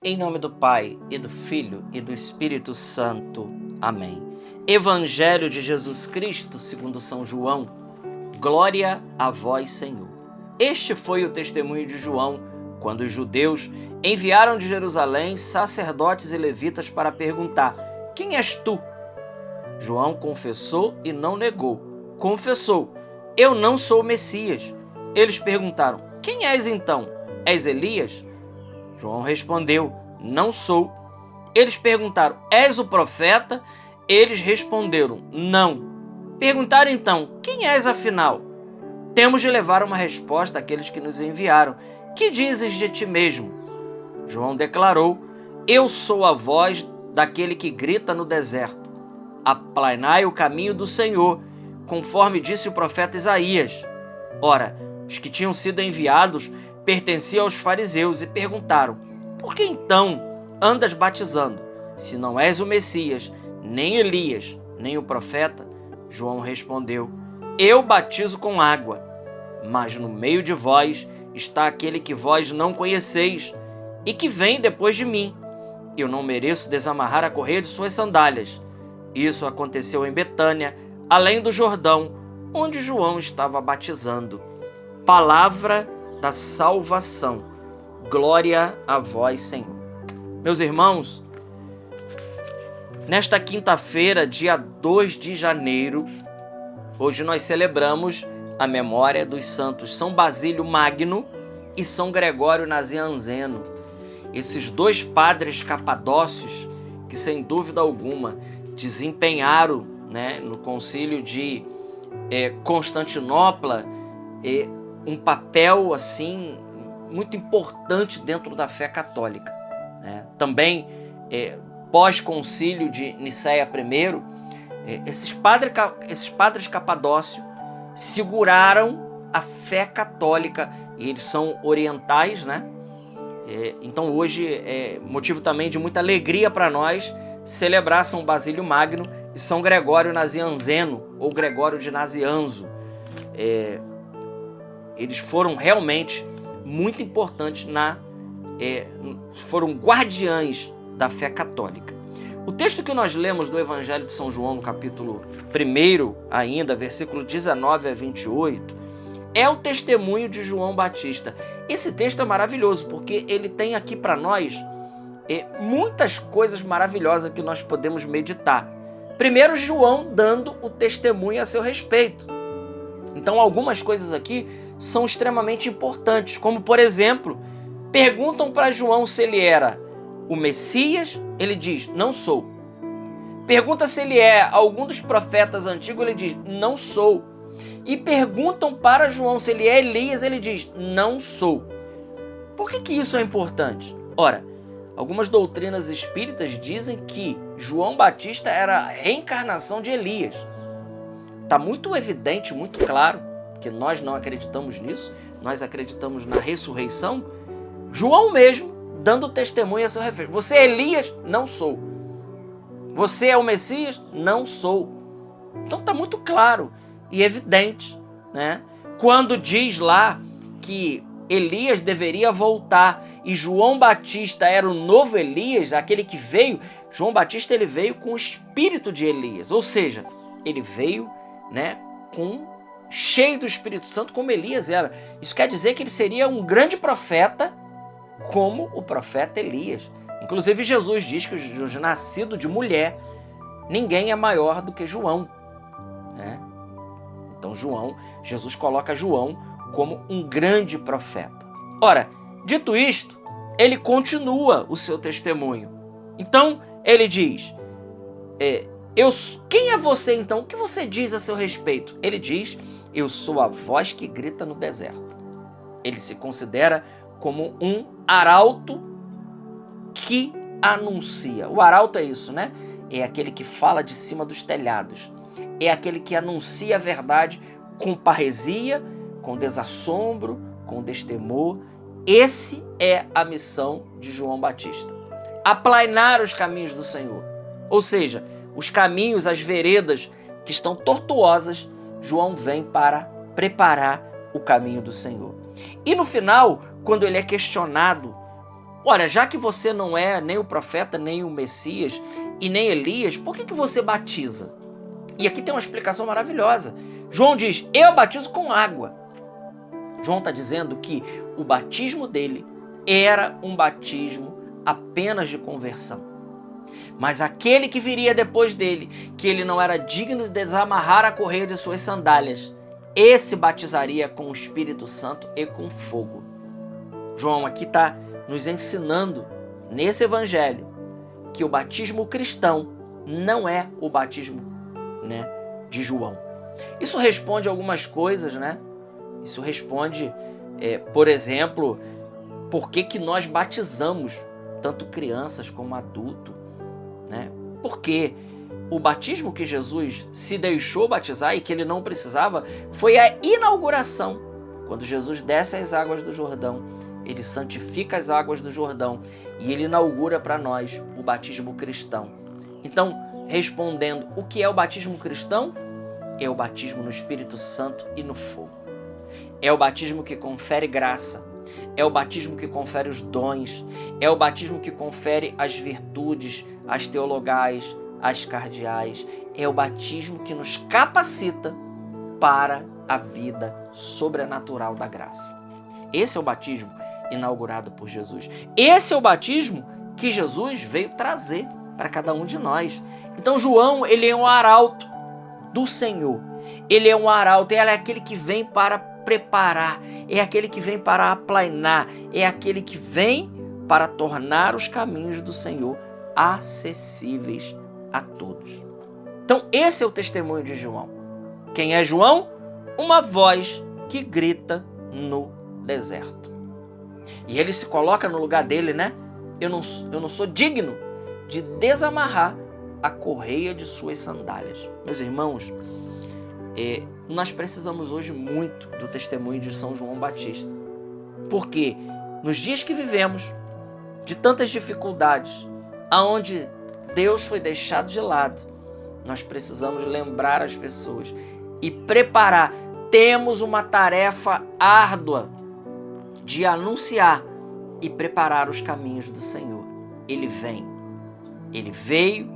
Em nome do Pai, e do Filho, e do Espírito Santo. Amém. Evangelho de Jesus Cristo, segundo São João. Glória a vós, Senhor. Este foi o testemunho de João, quando os judeus enviaram de Jerusalém sacerdotes e levitas para perguntar: quem és tu? João confessou e não negou. Confessou: eu não sou o Messias. Eles perguntaram: quem és então? És Elias? João respondeu: não sou. Eles perguntaram: és o profeta? Eles responderam: não. Perguntaram então: quem és afinal? Temos de levar uma resposta àqueles que nos enviaram. Que dizes de ti mesmo? João declarou: eu sou a voz daquele que grita no deserto: aplanai o caminho do Senhor, conforme disse o profeta Isaías. Ora, os que tinham sido enviados pertenciam aos fariseus e perguntaram: por que então andas batizando, se não és o Messias, nem Elias, nem o profeta? João respondeu: eu batizo com água, mas no meio de vós está aquele que vós não conheceis e que vem depois de mim. Eu não mereço desamarrar a correia de suas sandálias. Isso aconteceu em Betânia, além do Jordão, onde João estava batizando. Palavra da salvação. Glória a vós, Senhor. Meus irmãos, nesta quinta-feira, dia 2 de janeiro, hoje nós celebramos a memória dos santos São Basílio Magno e São Gregório Nazianzeno. Esses dois padres capadócios que, sem dúvida alguma, desempenharam, no concílio de Constantinopla um papel assim muito importante dentro da fé católica. Também, pós-concílio de Nicéia I, esses padres capadócios seguraram a fé católica, e eles são orientais, então hoje é motivo também de muita alegria para nós celebrar São Basílio Magno e São Gregório Nazianzeno, ou Gregório de Nazianzo. Eles foram realmente muito importantes, foram guardiães da fé católica. O texto que nós lemos do Evangelho de São João, no capítulo 1 ainda, versículo 19 a 28, é o testemunho de João Batista. Esse texto é maravilhoso, porque ele tem aqui para nós muitas coisas maravilhosas que nós podemos meditar. Primeiro, João dando o testemunho a seu respeito. Então, algumas coisas aqui são extremamente importantes, como, por exemplo, perguntam para João se ele era o Messias, ele diz: não sou. Pergunta se ele é algum dos profetas antigos, ele diz: não sou. E perguntam para João se ele é Elias, ele diz: não sou. Por que isso é importante? Ora, algumas doutrinas espíritas dizem que João Batista era a reencarnação de Elias. Está muito evidente, muito claro, que nós não acreditamos nisso, nós acreditamos na ressurreição. João mesmo dando testemunho a seu respeito: você é Elias? Não sou. Você é o Messias? Não sou. Então está muito claro e evidente, Quando diz lá que Elias deveria voltar e João Batista era o novo Elias, aquele que veio, João Batista ele veio com o espírito de Elias, ou seja, ele veio, cheio do Espírito Santo, como Elias era. Isso quer dizer que ele seria um grande profeta, como o profeta Elias. Inclusive Jesus diz que o nascido de mulher, ninguém é maior do que João. Então Jesus coloca João como um grande profeta. Ora, dito isto, ele continua o seu testemunho. Então ele diz: quem é você então? O que você diz a seu respeito? Ele diz: eu sou a voz que grita no deserto. Ele se considera como um arauto que anuncia. O arauto é isso, É aquele que fala de cima dos telhados. É aquele que anuncia a verdade com parresia, com desassombro, com destemor. Esse é a missão de João Batista: aplainar os caminhos do Senhor. Ou seja, os caminhos, as veredas que estão tortuosas, João vem para preparar o caminho do Senhor. E no final, quando ele é questionado Olha, já que você não é nem o profeta, nem o Messias e nem Elias, por que você batiza? E aqui tem uma explicação maravilhosa. João diz, eu batizo com água. João está dizendo que o batismo dele era um batismo apenas de conversão. Mas aquele que viria depois dele, que ele não era digno de desamarrar a correia de suas sandálias, esse batizaria com o Espírito Santo e com fogo. João aqui está nos ensinando, nesse evangelho, que o batismo cristão não é o batismo, de João. Isso responde algumas coisas, Isso responde, por exemplo, por que nós batizamos tanto crianças como adultos, Porque o batismo que Jesus se deixou batizar e que ele não precisava foi a inauguração. Quando Jesus desce as águas do Jordão, ele santifica as águas do Jordão e ele inaugura para nós o batismo cristão. Então, respondendo, o que é o batismo cristão? É o batismo no Espírito Santo e no fogo. É o batismo que confere graça. É o batismo que confere os dons. É o batismo que confere as virtudes, as teologais, as cardeais. É o batismo que nos capacita para a vida sobrenatural da graça. Esse é o batismo inaugurado por Jesus. Esse é o batismo que Jesus veio trazer para cada um de nós. Então João, ele é um arauto do Senhor. Ele é um arauto, ele é aquele que vem para preparar, é aquele que vem para aplainar, é aquele que vem para tornar os caminhos do Senhor acessíveis a todos. Então esse é o testemunho de João. Quem é João? Uma voz que grita no deserto. E ele se coloca no lugar dele, Eu não sou digno de desamarrar a correia de suas sandálias. Meus irmãos, nós precisamos hoje muito do testemunho de São João Batista. Porque nos dias que vivemos, de tantas dificuldades, aonde Deus foi deixado de lado, nós precisamos lembrar as pessoas e preparar. Temos uma tarefa árdua de anunciar e preparar os caminhos do Senhor. Ele vem. Ele veio,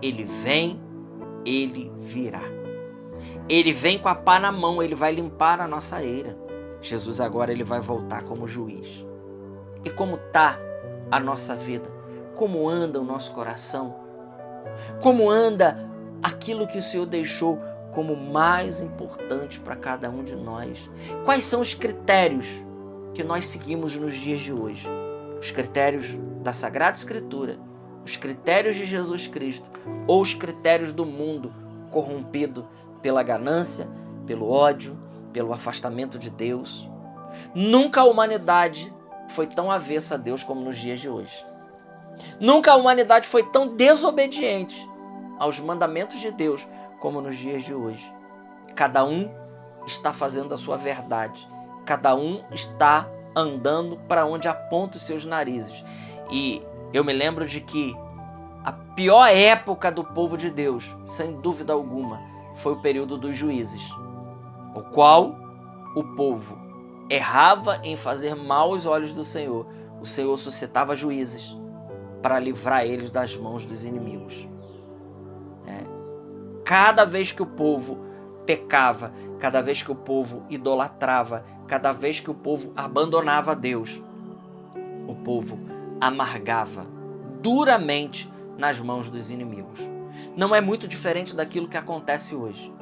ele vem, ele virá. Ele vem com a pá na mão, ele vai limpar a nossa eira. Jesus agora ele vai voltar como juiz. E como está a nossa vida? Como anda o nosso coração? Como anda aquilo que o Senhor deixou como mais importante para cada um de nós? Quais são os critérios que nós seguimos nos dias de hoje? Os critérios da Sagrada Escritura, os critérios de Jesus Cristo ou os critérios do mundo corrompido pela ganância, pelo ódio, pelo afastamento de Deus? Nunca a humanidade foi tão avessa a Deus como nos dias de hoje. Nunca a humanidade foi tão desobediente aos mandamentos de Deus como nos dias de hoje. Cada um está fazendo a sua verdade. Cada um está andando para onde aponta os seus narizes. E eu me lembro de que a pior época do povo de Deus, sem dúvida alguma, foi o período dos juízes, o qual o povo errava em fazer mal aos olhos do Senhor. O Senhor suscitava juízes para livrar eles das mãos dos inimigos. Cada vez que o povo pecava, cada vez que o povo idolatrava, cada vez que o povo abandonava Deus, o povo amargava duramente nas mãos dos inimigos. Não é muito diferente daquilo que acontece hoje.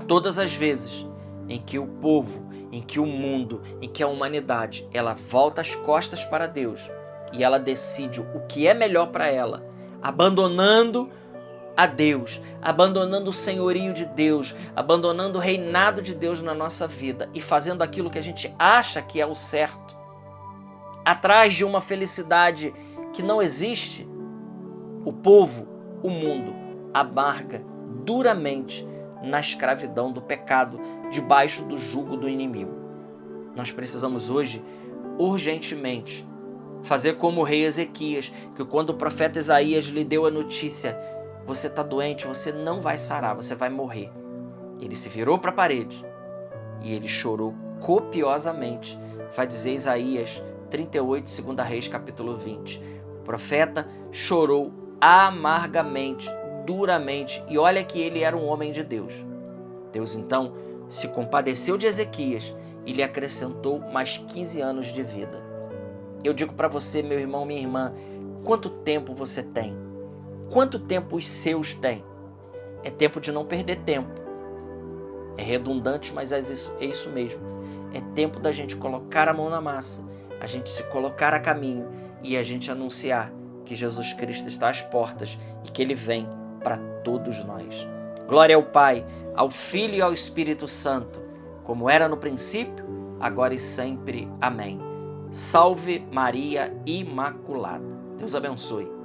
Todas as vezes em que o povo, em que o mundo, em que a humanidade, ela volta as costas para Deus e ela decide o que é melhor para ela, abandonando a Deus, abandonando o senhorio de Deus, abandonando o reinado de Deus na nossa vida e fazendo aquilo que a gente acha que é o certo, atrás de uma felicidade que não existe, o povo, o mundo, amarga duramente na escravidão do pecado, debaixo do jugo do inimigo. Nós precisamos hoje, urgentemente, fazer como o rei Ezequias, que quando o profeta Isaías lhe deu a notícia: você está doente, você não vai sarar, você vai morrer. Ele se virou para a parede e ele chorou copiosamente. Vai dizer Isaías 38, 2 Reis, capítulo 20. O profeta chorou amargamente, duramente, e olha que ele era um homem de Deus. Deus então se compadeceu de Ezequias e lhe acrescentou mais 15 anos de vida. Eu digo para você, meu irmão, minha irmã, quanto tempo você tem? Quanto tempo os seus têm? É tempo de não perder tempo. É redundante, mas é isso mesmo. É tempo da gente colocar a mão na massa, a gente se colocar a caminho e a gente anunciar que Jesus Cristo está às portas e que Ele vem para todos nós. Glória ao Pai, ao Filho e ao Espírito Santo, como era no princípio, agora e sempre. Amém. Salve Maria Imaculada. Deus abençoe.